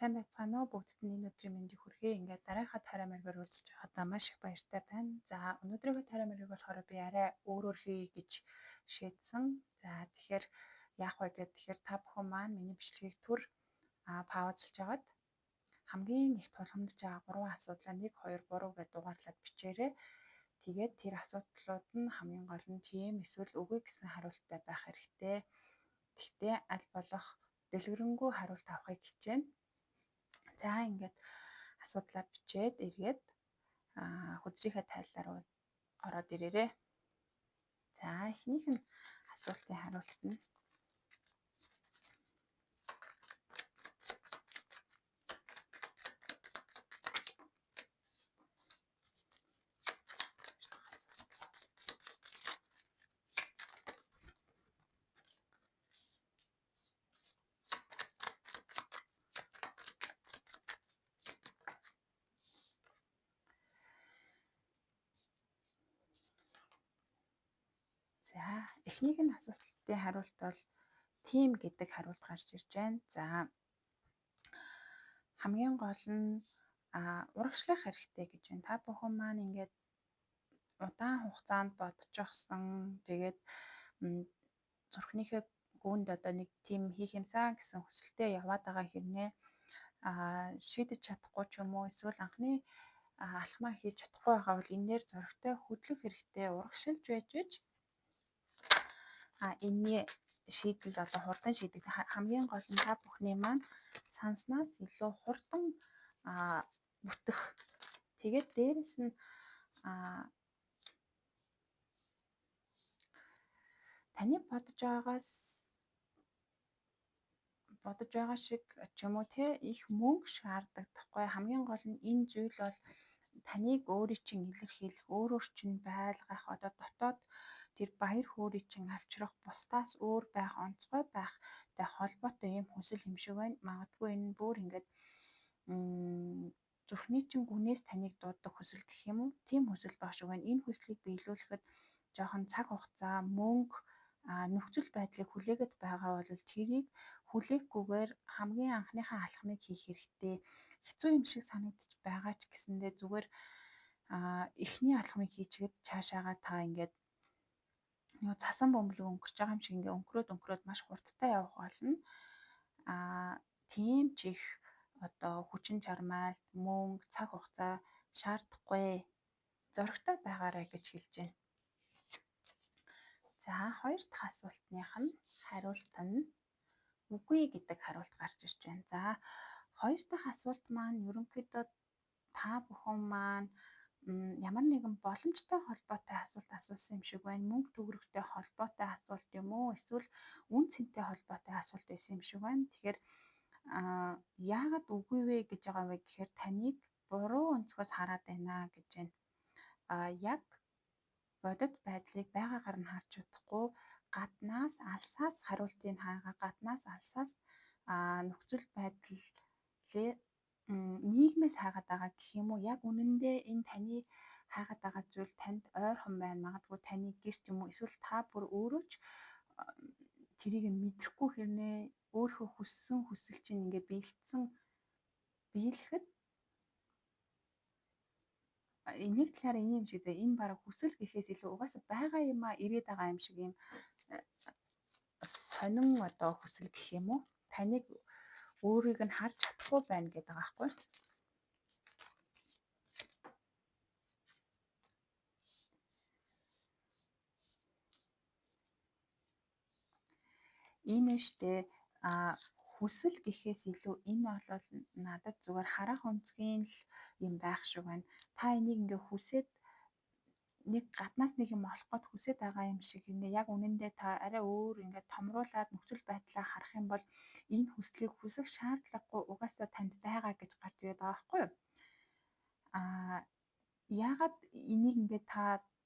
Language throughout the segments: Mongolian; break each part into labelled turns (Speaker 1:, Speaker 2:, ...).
Speaker 1: Сайн байцгаана уу? Бүгдд нь энэ өдрийн мэндийг хүргэе. Ингээд дараагаад тарай мэргээр уулзч байгаадаа маш их баяртай байна. За өнөөдрийнхөө тарай мэргийг болохоор би арай өөрөөр хий гэж шийдсэн. За тэгэхээр яах вэ гэхээр та бүхэн маань миний бичлэгийг түр паузлж агаад хамгийн их тулгамдж байгаа 3 асуудлаа 1 2 3 гэдээ дугаарлаад бичээрэй. Тэгээд тэр асуудлууд нь хамгийн гол нь тийм эсвэл үгүй гэсэн хариулттай байх хэрэгтэй. Гэхдээ аль болох дэлгэрэнгүй хариулт авахыг хичээнэ. За ингээд асуудлаа бичээд эргээд хүзрийнхээ тайллаар ороод ирээрэй. За эхнийх нь асуултын хариулт нь За эхнийх нь асуултын хариулт бол тийм гэдэг хариулт гарч ирж байна. За хамгийн гол нь урагшлах хэрэгтэй гэж байна. Та бүхэн маань ингээд удаан хугацаанд бодчихсон. Тэгээд зүрхнийхээ гүнд одоо нэг тийм хийх юмсан гэсэн хүсэлтэд яваад байгаа хэрнээ шийдэж чадахгүй ч юм уу эсвэл анхны алхмаа хийж чадахгүй байгаа бол энэ дээр зөрөгтэй хөдлөх хэрэгтэй, урагшилж байж энэний шийдэлд одоо хурдан шийдэх хамгийн гол нь та бүхний маань санснаас илүү хурдан бүтэх. Тэгээд дээрэс нь таны бодож байгаа шиг ч юм уу те их мөнгө шаардлагатай. Хамгийн гол нь энэ зүйл бол таныг өөрийн чинь илэрхийлэх, өөрөөр чинь байлгах, одоо дотоод тэр баяр хөөргийг чинь авчрах, бусдаас өөр байх, онцгой байхтай холбоотой юм хүсэл юм шиг байна. Магадгүй энэ бүр ингээд зүрхний чинь гүнээс таныг дууддаг хүсэл гэх юм уу? Тийм хүсэл байх шиг байна. Энэ хүслийг биелүүлэхэд жоохон цаг хугацаа, мөнгө, нөхцөл байдлыг хүлээгээд байгаа бол тэрийг хүлээхгүйгээр хамгийн анхныхаа алхмыг хийх хэрэгтэй. Хэцүү юм шиг санагдаж байгаа ч гэсэндээ зүгээр эхний алхмыг хийчихэд цаашаагаа та ингээд нөгөө цасан бөмбөлөг өнгөрч байгаа юм шиг ингээд өнкрөөд маш хурдтай явах болно. Тийм ч их одоо хүчин чармайлт, мөнгө, цаг хугацаа шаардахгүй зөрөгтэй байгаарай гэж хэлж байна. За хоёр дахь асуултных нь хариулт нь үгүй гэдэг хариулт гарч ирж байна. За хоёр дахь асуулт маань ерөнхийдөө та бүхэн маань ямар нэгэн боломжтой холбоотой асуулт асуусан юм шиг байна. Мөнгө төгрөгтэй холбоотой асуулт юм уу? Эсвэл үн цэнтэй холбоотой асуулт байсан юм шиг байна. Тэгэхээр яагаад үгүй вэ гэж байгаа вэ гэхээр таныг буруу өнцгөөс хараад байна гэж байна. Яг бодит байдлыг байгаагаар нь харж чадахгүй гаднаас алсаас хариултыг хаагаа гаднаас алсаас нөхцөл байдлыг нийгмээс хаагаад байгаа гэх юм уу? Яг үнэндээ энэ таны хаагаад байгаа зүйл танд ойрхон байна. Магадгүй таны гэрт юм уу? Эсвэл та бүр өөрөө ч тэрийг мэдрэхгүй хэрнээ өөрөө хүссэн хүсэл чинь ингээ биелэхэд нэг талаараа ийм шиг энэ бараг хүсэл гэхээс илүү угаасаа байгаа юм ирээд байгаа юм шиг юм сонин одоо хүсэл гэх юм уу? Таныг өөрийг нь харж чадахгүй байна гэдэг байгаа байхгүй. Энэ штэ хүсэл гэхээс илүү энэ бол надад зүгээр харах өнцгийн л юм байх шиг байна. Та энийг ингээ хүсээд нэг гаднаас нэг юм олох гээд хүсээд байгаа юм шиг нэ яг үнэндээ та арай өөр ингээ томруулаад нөхцөл байдлаа харах юм бол энэ хүслийг хүсэх шаардлагагүй угаасаа танд байгаа гэж гарч ирээд байгаа байхгүй юу? Яагаад энийг ингээ та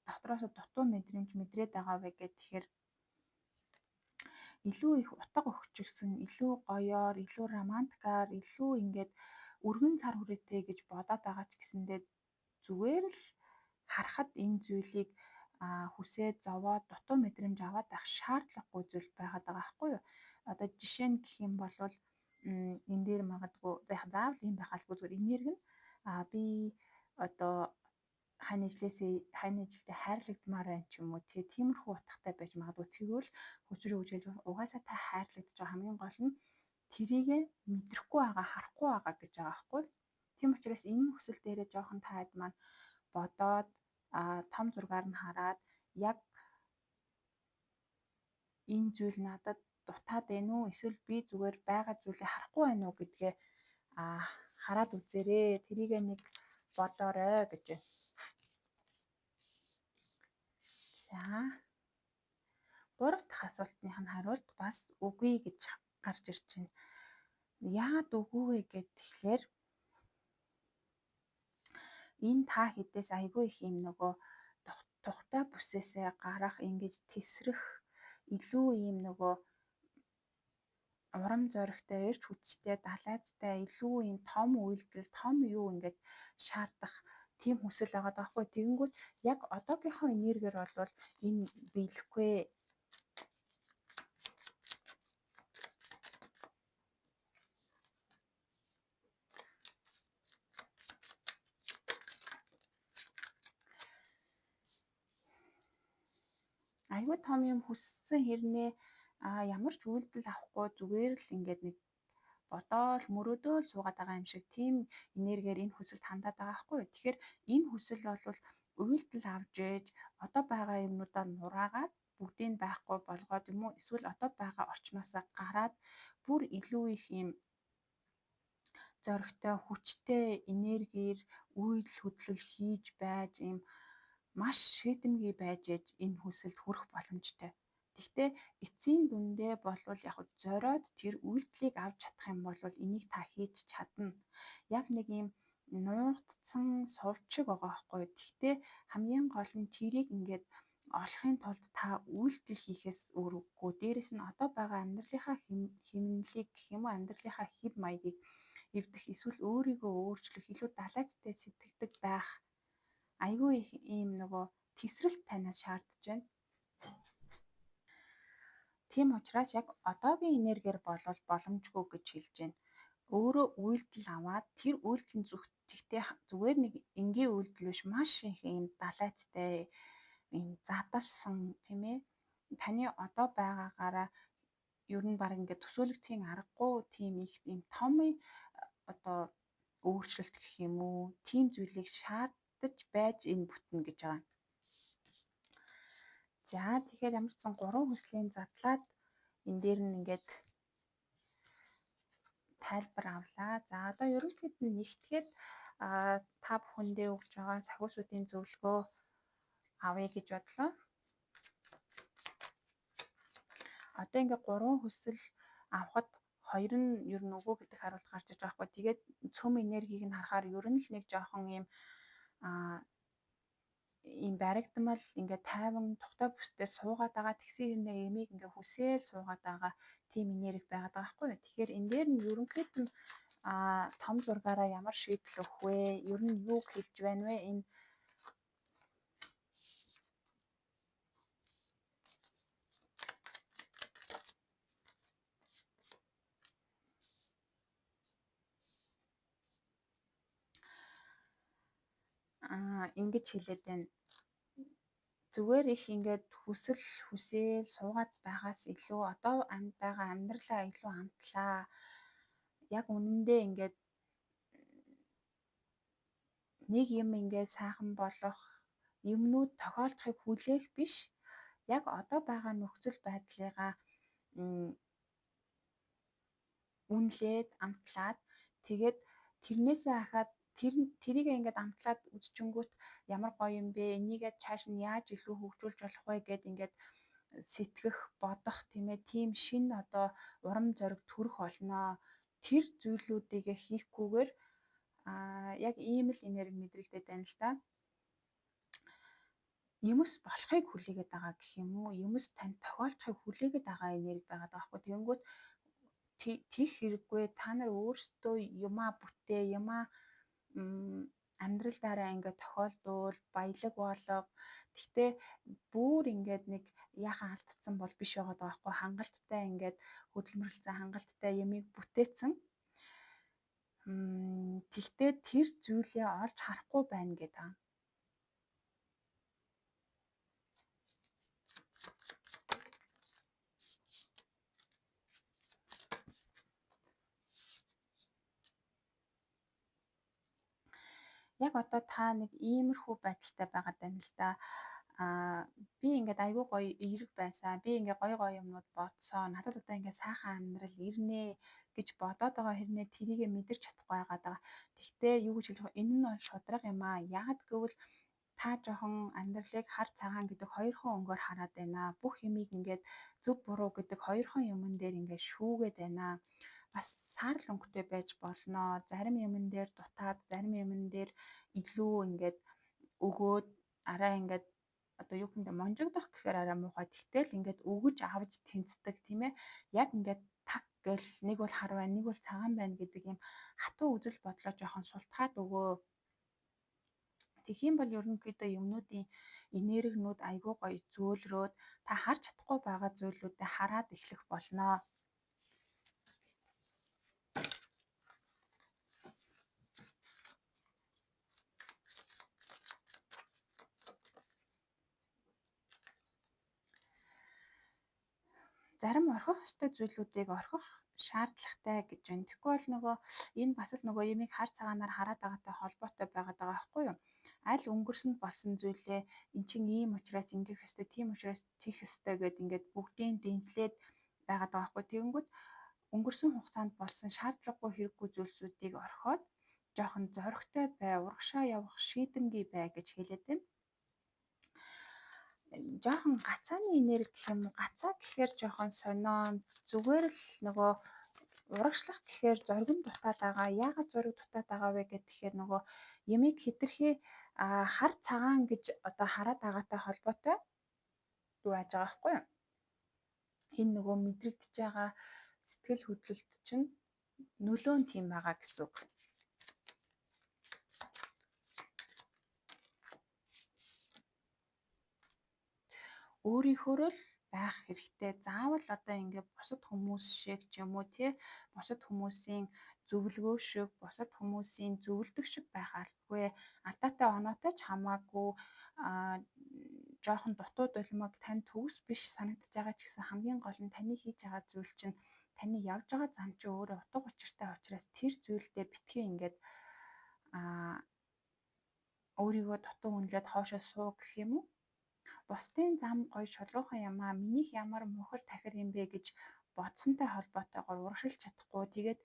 Speaker 1: дотроос дутуу мэдрэмж мэдрээд байгаа вэ гэхээр илүү их утга өгчгсөн, илүү гоёор, илүү романтикаар, илүү ингээд өргөн цар хүрээтэй гэж бодоод байгаа ч гэсэндээ зүгээр л харахад энэ зүйлийг хүсээд зовоод дутуу мэдрэмж аваад байх шаардлагагүй зүйл байгаад байгаа байхгүй юу? Одоо жишээ нь гэх юм бол энэ дээр магадгүй заавал ийм байх албагүй зүгээр энерги нь би одоо хань ижлээ хайрлагдмаар байна ч юм уу тиймэрхүү утгатай байж магадгүй тэгвэл хүчрүү гэж угаасаа та хайрлагдаж байгаа хамгийн гол нь тэрийг мэдрэхгүй байгаа харахгүй байгаа гэж байгаа байхгүй. Тийм учраас энэ хүсэл дээрээ жоохон таад маань бодоод том зургаар нь хараад яг энэ зүйл надад дутаад байна уу эсвэл би зүгээр байгаа зүйлээ харахгүй байна уу гэдгээ хараад үзээрэй. Тэрийг нэг бодоорой гэж. За 3 дахь асуултных нь хариулт бас үгүй гэж гарч ирж байна. Яагаад үгүй вэ гэхээр энэ та хэдээс айгүй их юм нөгөө тухтай бүсээсээ гарах ингэж тесрэх илүү ийм нөгөө урам зоригтой эрч хүчтэй далайцтай илүү ийм том үйлдэл том юу ингэж шаардах тийм хүсэл байгаа даахгүй. Тэгэнгүүт яг одоогийнхоо энергиэр бол энэ биелэхгүй. Айгүй том юм хүссэн хэрнээ ямар ч үйлдэл авахгүй зүгээр л ингээд нэг бодоол мөрөөдөөл суугаад байгаа юм шиг тийм энергиэр энэ хүсэлд хандаад байгаа байхгүй. Тэгэхээр энэ хүсэл бол үйлдэл авч ээж одоо байгаа юмнуудаа нураагаад бүгдийг байхгүй болгоод юм уу эсвэл одоо байгаа орчноосоо гараад бүр илүү их юм зоригтой хүчтэй энергиэр үйл хөдлөл хийж байж юм маш шийдэмгий байж ээж энэ хүсэлд хүрэх боломжтой. Гэхдээ эцсийн дүндээ болвол яг зориод тэр үйлдэлийг авч чадах юм бол энийг та хийж чадна. Яг нэг юм нуугдсан сувчиг байгаа байхгүй. Гэхдээ хамгийн гол нь тэрийг ингээд олохын тулд та үйлдэл хийхээс өөрөхгүй. Дээрэс нь одоо байгаа амьдралынхаа хэмнэлийг гэх юм уу амьдралынхаа хэв маягийг эвдэх эсвэл өөрийгөө өөрчлөх илүү далайцтай сэтгэдэг байх айгүй их ийм нөгөө тесрэлт танаас шаардж байна. Тийм учраас яг одоогийн энергиэр болвол боломжгүй гэж хэлж байна. Өөрөө үйлдэл аваад тэр үйлдэл нь зүгтээ зүгээр нэг энгийн үйлдэл биш маш их юм далайцтай юм задалсан тийм ээ. Таны одоо байгаагаараа ер нь баг ингээд төсөөлөгдхийн аргагүй тийм их юм том одоо өөрчлөлт гэх юм уу тийм зүйлийг шаардаж байж энэ бүтнэ гэж байгаа. За тэгэхээр ямар ч сан 3 хүслийн задлаад энэ дээр нь ингээд тайлбар авлаа. За одоо ерөнхийд нь нэгтгэхэд та бүхэндээ өгж байгаа сахиусуудын зөвлөгөө авъя гэж бодлоо. Одоо ингээд 3 хүсэл авахд хоёр нь ер нь үгүй гэдэг хариулт гарч иж байгаа хгүй. Тэгээд цөм энергийг нь харахаар ер нь л нэг жоохон ийм баригдмал ингээд тайван тухтай бүстэй суугаад байгаа тэгсэн хэрнээ эмийг ингээд хүсээл суугаад байгаа тийм энерги байгаад байгаа хгүй. Тэгэхээр энэ дээр нь ерөнхийд нь том зургаараа ямар шийдэл өгөх вэ? Ер нь юу хэлж байна вэ? Энэ ингэж хэлээд байна. Зүгээр их ингээд хүсээл суугаад байгаас илүү одоо байгаа амьдралаа илүү амтлаа. Яг үнэндээ ингээд нэг юм ингээд сайхан болох юмнууд тохиолдохыг хүлээх биш. Яг одоо байгаа нөхцөл байдлыгаа үнэлээд амтлаад тэгээд тэрнээсээ ахаад тэрийг ингээд амтлаад үзчихэнгүүт ямар гоё юм бэ? Энийгээ цааш нь яаж илүү хөгжүүлж болох вэ гэд ингээд сэтгэх, бодох тийм ээ. Тийм шинэ одоо урам зориг төрөх болно. Тэр зүйлүүдийг хийхгүйгээр яг ийм л энерги мэдрэгдээд байна л да. Юмс болохыг хүлээгээд байгаа гэх юм уу? Юмс тань тохиолдохыг хүлээгээд байгаа энерги байгаад байгаа хгүй. Тэгэнгүүт тийх хэрэггүй та нар өөрсдөө юмаа бүтээ юмаа амьдралдаараа ингээд тохиолдвол баялаг болго. Гэхдээ бүр ингээд нэг яахан алдсан бол биш байгаа байхгүй хангалттай ингээд хөдөлмөрлөсөн хангалттай ямиг бүтээсэн. Тэгтээ тэр зүйлээ олж харахгүй байна гэдэг. Яг одоо та нэг иймэрхүү байдалтай байгаад байна л да. Би ингээд айгүй гоё эерэг байсан. Би ингээд гоё юмнууд бодсоо. Надад одоо ингээд сайхан амьдрал ирнэ гэж бодоод байгаа хэрнээ тэрийгэ мэдэрч чадахгүй байгаад байгаа. Тэгтээ юу гэж хэлэх вэ? Энэ нь бол шудраг юм аа. Яагад гэвэл та жоохон амьдралыг хар цагаан гэдэг хоёрхан өнгөөр хараад байна. Бүх юмыг ингээд зөв буруу гэдэг хоёрхан юмн дээр ингээд шүүгээд байна. Бас саарл өнгөтэй байж болно. Зарим юмн дээр дутаад, зарим юмн дээр илүү ингээд өгөөд арай ингээд одоо юу гэнэ монжигдох гэхээр арай муухай. Тэгтэл ингээд өгөж авч тэнцдэг тийм ээ. Яг ингээд так гэл нэг бол хар байна, нэг бол цагаан байна гэдэг юм хатуу үзэл бодлоо жоохон султгаад өгөө. Тэгэх юм бол ерөнхийдөө юмнуудын энергинууд айгүй гоё зөөлрөөд та харж чадахгүй байгаа зүйлүүдэд хараад эхлэх болно. Зарим орхих ёстой зүйлүүдийг орхих шаардлагатай гэж байна. Тэгэхгүй бол нөгөө энэ бас л нөгөө ямиг хар цагаанаар хараад байгаатай холбоотой байгаад байгаа байхгүй юу? Аль өнгөрсөнд болсон зүйлээ эн чинь ийм учраас ингэх ёстой, тийм учраас тийх ёстой гэд ингээд бүгдийг дэнслээд байгаад байгаа байхгүй. Тэгэнгүүт өнгөрсөн хугацаанд болсон шаардлагагүй хэрэггүй зүйлсүүдийг орхиод жоохон зоригтой бай, урагшаа явах шийдэмгий бай гэж хэлээд байна. Жоохон гацааны энерги гэх юм уу? Гацаа гэхээр жоохон сонио зүгээр л нөгөө урагшлах гэхээр зориг дутаад байгаа. Яагаад зориг дутаад байгаа вэ гэхээр нөгөө ямиг хэтэрхий хар цагаан гэж одоо хараад байгаатай холбоотой юу яаж байгаа байхгүй юу? Энэ нөгөө мэдрэгдэж байгаа сэтгэл хөдлөлт чинь нөлөө нь тийм байгаа гэсэн үг. Өөрийнхөө л байх хэрэгтэй. Заавал одоо ингээд бусад хүмүүс шиг ч юм уу тий бусад хүмүүсийн зөвлөгөө шиг, бусад хүмүүсийн зөвлөдөг шиг байх албагүй. Алдаатай оноотой ч хамаагүй жоохон дутуу дулмаг тань төгс биш санагдаж байгаа ч гэсэн хамгийн гол нь таны хийж байгаа зүйл чинь таны явж байгаа зам чинь өөрөө утга учиртай учраас тэр зүйлдээ битгий ингээд өөрийгөө дутуу үнэлээд хоошоо суу гэх юм уу? Бусдын зам гоё шулуухан юм аа. Минийх ямар мухар тахир юм бэ гэж бодсонтой холбоотойгоор урагшилж чадахгүй. Тэгээд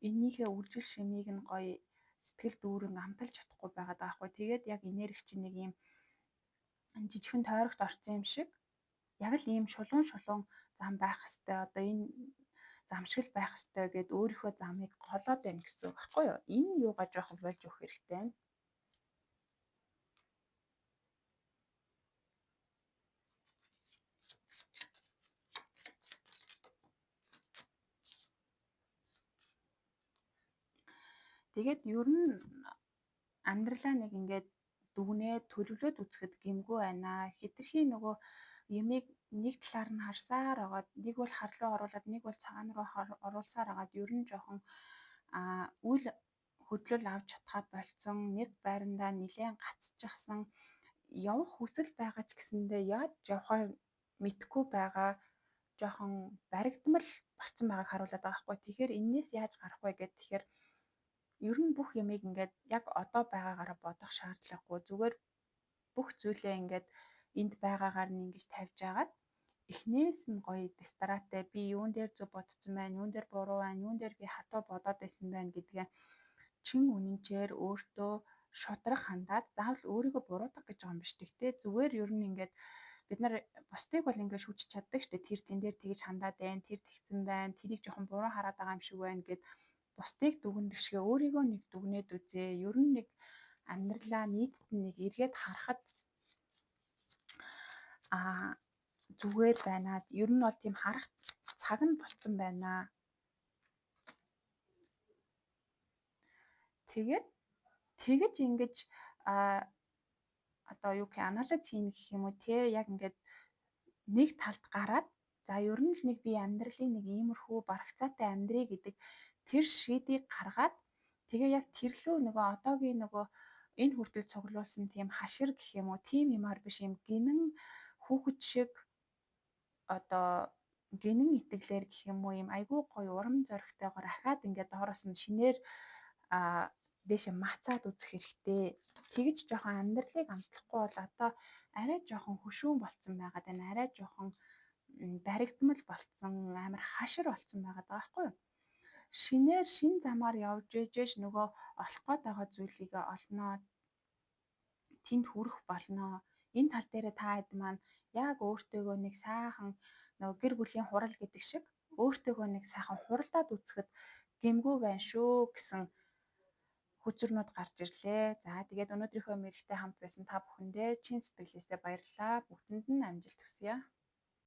Speaker 1: эннийхээ үржил шимийг нь гоё сэтгэл дүүрэн амталж чадахгүй байгаад байгаа хгүй. Тэгээд яг энерги чинь нэг юм жижигхэн тойрогт орсон юм шиг яг л ийм шулуун зам байх хэвээр одоо энэ зам шиг л байх хэвээр гэд өөрийнхөө замыг голоод байна гэсэн үг байхгүй юу? Энэ юугаа жоохон болж өгөх хэрэгтэй байна. Тэгээд ер нь амьдралаа нэг ингээд дүгнээд төлөвлөөд үзэхэд гэмгүй байна. Хэтэрхий нөгөө ямиг нэг талаар нь харсаар агаад нэг бол хар руу оруулаад нэг бол цагаан руу оруулсаар агаад ер нь жоохон үл хөдлөл авч чадхаа болцсон нэг байрандаа нэлээд гацчихсан явах хүсэл байгаа ч гэсэндээ яаж явахаа мэдгүй байгаа жоохон баригдмал болсон байгааг харуулдаг байгаа хгүй. Тэгэхээр энээс яаж гарах вэ гэхэд тэгэхээр ер нь бүх юмыг ингээд яг одоо байгаагаараа бодох шаардлагагүй. Зүгээр бүх зүйлээ ингээд энд байгаагаар нь ингэж тавьж агаад эхнээс нь гоё дистратай би юун дээр зөв бодсон байна, юун дээр буруу байна, юун дээр би хатуу бодоод байсан байна гэдгээ чин үнэнчээр өөртөө шудраг хандаад заавал өөрийгөө буруутгах гэж байгаа юм биш тэгтээ зүгээр ер нь ингээд бид нар бусдыг бол ингээд шүүж чаддаг штэ тэр тэн дээр тэгж хандаад байна, тэр тэгсэн байна, тэрийг жоохон буруу хараад байгаа юм шиг байна гэд бусдыг дүгнэх шиг өөрийгөө нэг дүгнээд үзээ. Ер нь нэг амьдралаа нийтэд нэг эргээд харахад зүгээр байна. Ер нь бол тийм харах цаг нь болцсон байна. Тэгээд тэгэж ингэж одоо юу гэх анализ хийнэ гэх юм уу те яг ингээд нэг талд гараад за ер нь л нэг би амьдралын нэг иймэрхүү барагцаатай амьдрий гэдэг тэр шийдийг гаргаад тэгээ яг тэрлөө нөгөө одоогийн нөгөө энэ хүртэл цуглуулсан тийм хашир гэх юм уу тийм юмар биш юм гинэн хүүхэд шиг одоо гинэн итгэлээр гэх юм уу юм айгүй гоё урам зоригтойгоор ахаад ингээд доороос нь шинээр дээшээ мацаад үзэх хэрэгтэй. Тэгж жоохон амьдралыг амтлахгүй бол одоо арай жоохон хөшүүн болцсон байгаад байна. Арай жоохон баригдмал болцсон, амар хашир болцсон байгаад байгаа байхгүй юу? Шинээр шин замаар явж ээжээш нөгөө олох гээд байгаа зүйлийг олноо. Тэнд хүрэх болноо. Энэ тал дээр та хэд маань яг өөртөөгөө нэг сайхан нөгөө гэр бүлийн хурал гэдэг шиг өөртөөгөө нэг сайхан хуралдаад үзэхэд гэмгүй байна шүү гэсэн хүчрнүүд гарч ирлээ. За тэгээд өнөөдрийнхөө мэрэгтэй хамт байсан та бүхэндээ чин сэтгэлээсээ баярлалаа. Бүгдэнд нь амжилт хүсье.